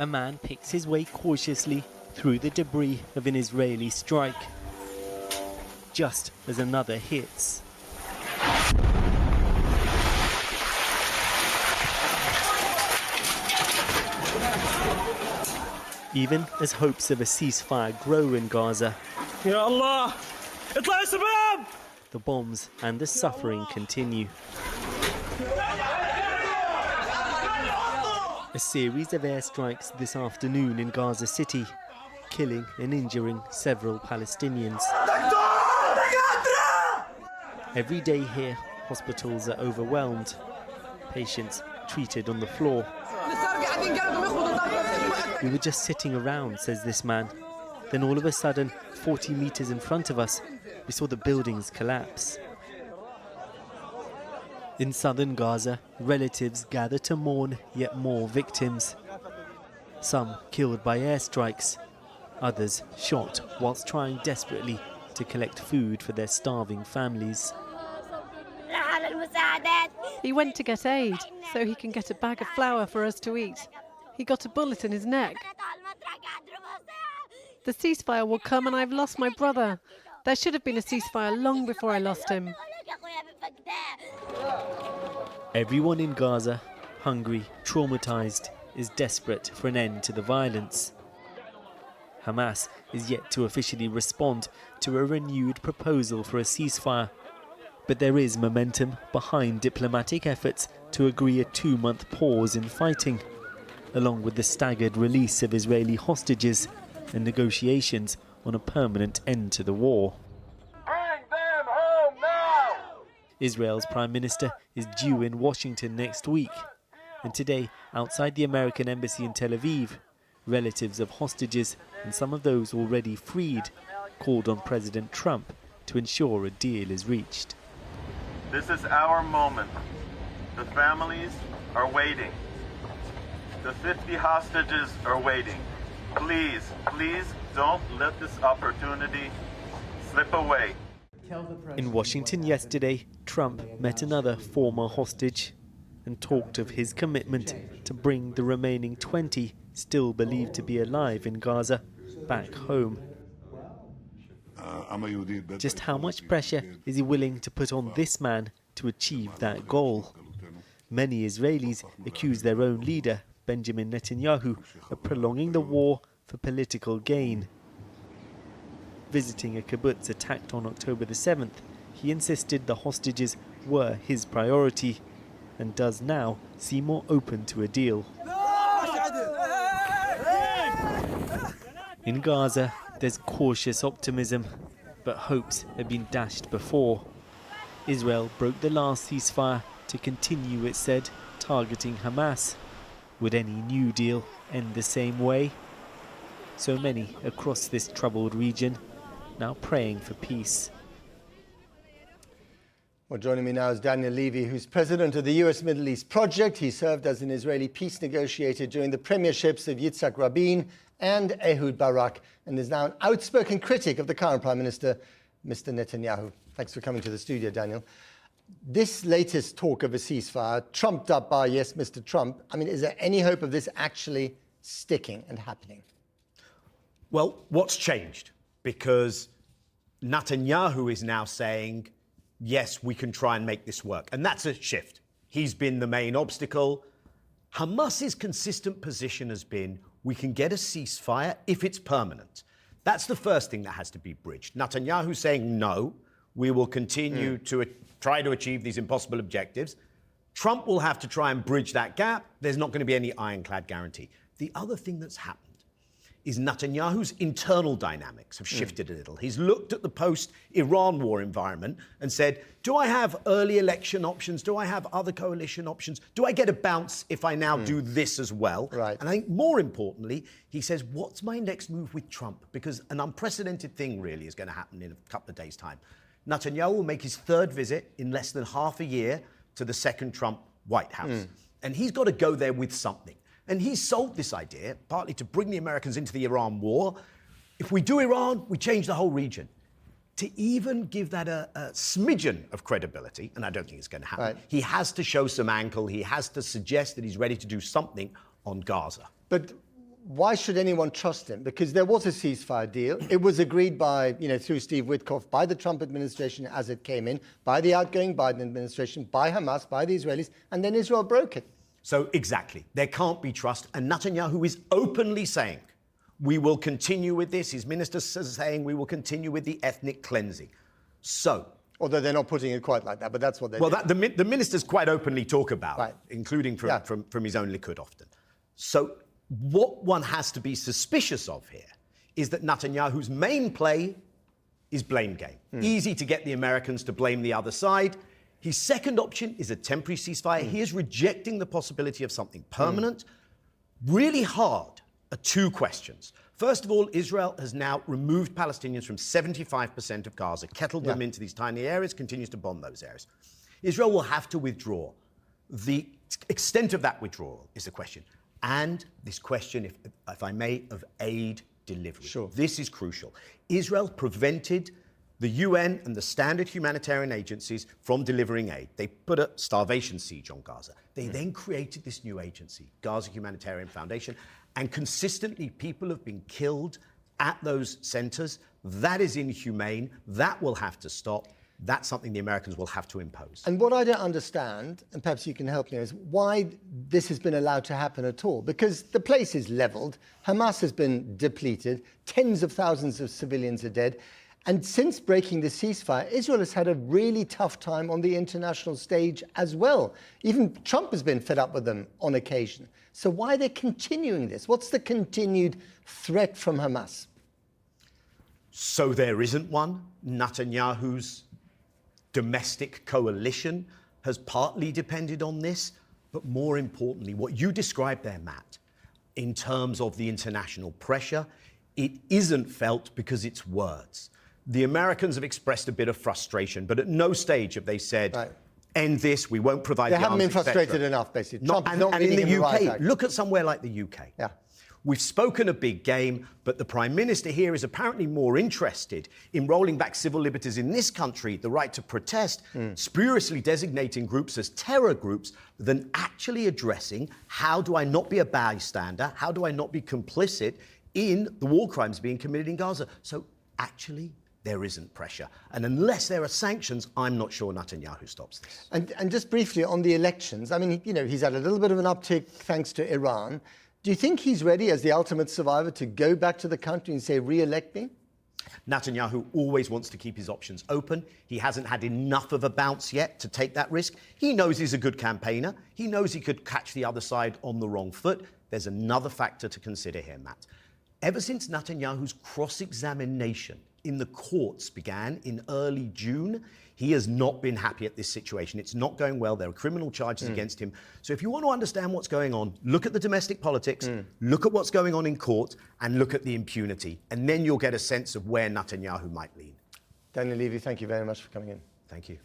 A man picks his way cautiously through the debris of an Israeli strike, just as another hits. Even as hopes of a ceasefire grow in Gaza, Ya Allah! the bombs and the suffering continue. A series of airstrikes this afternoon in Gaza City, killing and injuring several Palestinians. Every day here, hospitals are overwhelmed. Patients treated on the floor. We were just sitting around, says this man. Then all of a sudden, 40 meters in front of us, we saw the buildings collapse. In southern Gaza, relatives gather to mourn yet more victims. Some killed by airstrikes, others shot whilst trying desperately to collect food for their starving families. He went to get aid so he can get a bag of flour for us to eat. He got a bullet in his neck. The ceasefire will come and I've lost my brother. There should have been a ceasefire long before I lost him. Everyone in Gaza, hungry, traumatized, is desperate for an end to the violence. Hamas is yet to officially respond to a renewed proposal for a ceasefire. But there is momentum behind diplomatic efforts to agree a 2-month pause in fighting, along with the staggered release of Israeli hostages and negotiations on a permanent end to the war. Bring them home now! Israel's Prime Minister is due in Washington next week, and today, outside the American embassy in Tel Aviv, relatives of hostages and some of those already freed called on President Trump to ensure a deal is reached. This is our moment. The families are waiting. The 50 hostages are waiting. Please, please don't let this opportunity slip away. In Washington yesterday, Trump met another former hostage and talked of his commitment to bring the remaining 20 still believed to be alive in Gaza back home. Just how much pressure is he willing to put on this man to achieve that goal? Many Israelis accuse their own leader, Benjamin Netanyahu, of prolonging the war for political gain. Visiting a kibbutz attacked on October the 7th, he insisted the hostages were his priority and does now seem more open to a deal. In Gaza, there's cautious optimism, but hopes have been dashed before. Israel broke the last ceasefire to continue, it said, targeting Hamas. Would any new deal end the same way? So many across this troubled region now praying for peace. Well, joining me now is Daniel Levy, who's president of the US Middle East Project. He served as an Israeli peace negotiator during the premierships of Yitzhak Rabin and Ehud Barak, and is now an outspoken critic of the current Prime Minister, Mr. Netanyahu. Thanks for coming to the studio, Daniel. This latest talk of a ceasefire, trumped up by, yes, Mr. Trump, I mean, is there any hope of this actually sticking and happening? Well, what's changed? Because Netanyahu is now saying, yes, we can try and make this work. And that's a shift. He's been the main obstacle. Hamas's consistent position has been, we can get a ceasefire if it's permanent. That's the first thing that has to be bridged. Netanyahu saying, no, we will continue to try to achieve these impossible objectives. Trump will have to try and bridge that gap. There's not going to be any ironclad guarantee. The other thing that's happened is Netanyahu's internal dynamics have shifted a little. He's looked at the post-Iran war environment and said, do I have early election options? Do I have other coalition options? Do I get a bounce if I now do this as well? Right. And I think more importantly, he says, what's my next move with Trump? Because an unprecedented thing really is going to happen in a couple of days' time. Netanyahu will make his third visit in less than half a year to the second Trump White House. And he's got to go there with something. And he sold this idea, partly to bring the Americans into the Iran war. If we do Iran, we change the whole region. To even give that a smidgen of credibility, and I don't think it's going to happen, he has to show some ankle. He has to suggest that he's ready to do something on Gaza. But why should anyone trust him? Because there was a ceasefire deal. It was agreed by, through Steve Witkoff, by the Trump administration as it came in, by the outgoing Biden administration, by Hamas, by the Israelis, and then Israel broke it. So exactly, there can't be trust. And Netanyahu is openly saying, we will continue with this. His ministers are saying we will continue with the ethnic cleansing. So, although they're not putting it quite like that, but that's what they do. Well, the ministers quite openly talk about, right, including from his own Likud often. So what one has to be suspicious of here is that Netanyahu's main play is blame game. Easy to get the Americans to blame the other side. His second option is a temporary ceasefire. He is rejecting the possibility of something permanent. Really hard are two questions. First of all, Israel has now removed Palestinians from 75% of Gaza, kettled them into these tiny areas, continues to bomb those areas. Israel will have to withdraw. The extent of that withdrawal is the question. And this question, if I may, of aid delivery. Sure. This is crucial. Israel prevented the UN and the standard humanitarian agencies from delivering aid. They put a starvation siege on Gaza. They then created this new agency, Gaza Humanitarian Foundation, and consistently people have been killed at those centers. That is inhumane. That will have to stop. That's something the Americans will have to impose. And what I don't understand, and perhaps you can help me, is why this has been allowed to happen at all. Because the place is leveled, Hamas has been depleted, tens of thousands of civilians are dead. And since breaking the ceasefire, Israel has had a really tough time on the international stage as well. Even Trump has been fed up with them on occasion. So why are they continuing this? What's the continued threat from Hamas? So there isn't one. Netanyahu's domestic coalition has partly depended on this. But more importantly, what you described there, Matt, in terms of the international pressure, it isn't felt because it's words. The Americans have expressed a bit of frustration, but at no stage have they said, end this, we won't provide the arms, They haven't been frustrated enough, basically. Trump is not and in leading the the UK, right act. look at somewhere like the UK. Yeah. We've spoken a big game, but the Prime Minister here is apparently more interested in rolling back civil liberties in this country, the right to protest, spuriously designating groups as terror groups, than actually addressing how do I not be a bystander, how do I not be complicit in the war crimes being committed in Gaza. So actually, there isn't pressure. And unless there are sanctions, I'm not sure Netanyahu stops this. And just briefly on the elections, I mean, he's had a little bit of an uptick thanks to Iran. Do you think he's ready, as the ultimate survivor, to go back to the country and say, re-elect me? Netanyahu always wants to keep his options open. He hasn't had enough of a bounce yet to take that risk. He knows he's a good campaigner. He knows he could catch the other side on the wrong foot. There's another factor to consider here, Matt. Ever since Netanyahu's cross-examination in the courts began in early June, he has not been happy at this situation. It's not going well. There are criminal charges against him. So if you want to understand what's going on, look at the domestic politics, look at what's going on in court, and look at the impunity. And then you'll get a sense of where Netanyahu might lean. Daniel Levy, thank you very much for coming in. Thank you.